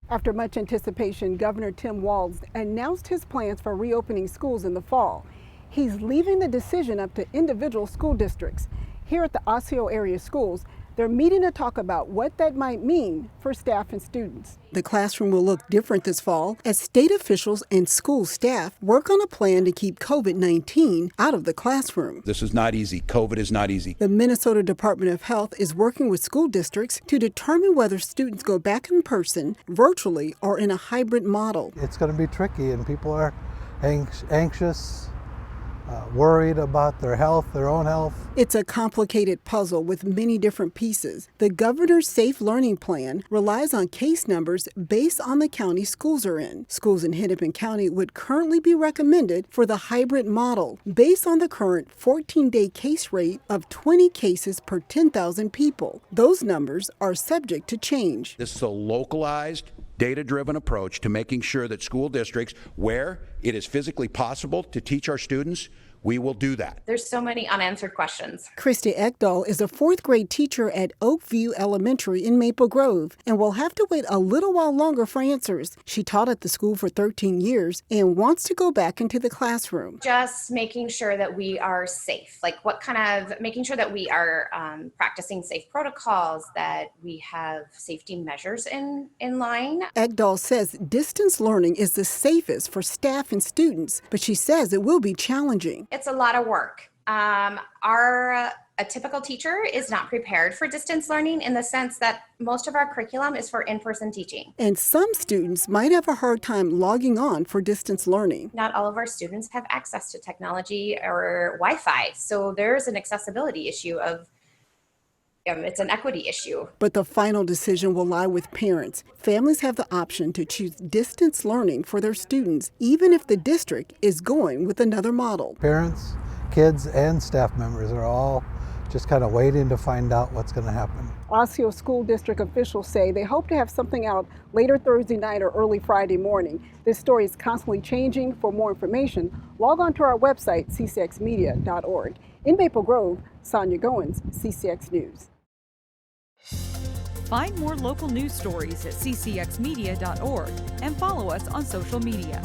After much anticipation, Governor Tim Walz announced his plans for reopening schools in the fall. He's leaving the decision up to individual school districts. Here at the Osseo Area Schools, they're meeting to talk about what that might mean for staff and students. The classroom will look different this fall as state officials and school staff work on a plan to keep COVID-19 out of the classroom. This is not easy. COVID is not easy. The Minnesota Department of Health is working with school districts to determine whether students go back in person, virtually, or in a hybrid model. It's going to be tricky, and people are anxious, worried about their health, their own health. It's a complicated puzzle with many different pieces. The governor's Safe Learning Plan relies on case numbers based on the county schools are in. Schools in Hennepin County would currently be recommended for the hybrid model based on the current 14-day case rate of 20 cases per 10,000 people. Those numbers are subject to change. This is a localized, data-driven approach to making sure that school districts, where it is physically possible to teach our students, we will do that. There's so many unanswered questions. Christy Ekdahl is a fourth grade teacher at Oakview Elementary in Maple Grove and will have to wait a little while longer for answers. She taught at the school for 13 years and wants to go back into the classroom. Just making sure that we are safe, making sure that we are practicing safe protocols, that we have safety measures in line. Ekdahl says distance learning is the safest for staff and students, but she says it will be challenging. It's a lot of work. A typical teacher is not prepared for distance learning in the sense that most of our curriculum is for in-person teaching. And some students might have a hard time logging on for distance learning. Not all of our students have access to technology or Wi-Fi, so there's an accessibility issue it's an equity issue. But the final decision will lie with parents. Families have the option to choose distance learning for their students, even if the district is going with another model. Parents, kids, and staff members are all just kind of waiting to find out what's going to happen. Osseo School District officials say they hope to have something out later Thursday night or early Friday morning. This story is constantly changing. For more information, log on to our website, ccxmedia.org. In Maple Grove, Sonya Goins, CCX News. Find more local news stories at ccxmedia.org and follow us on social media.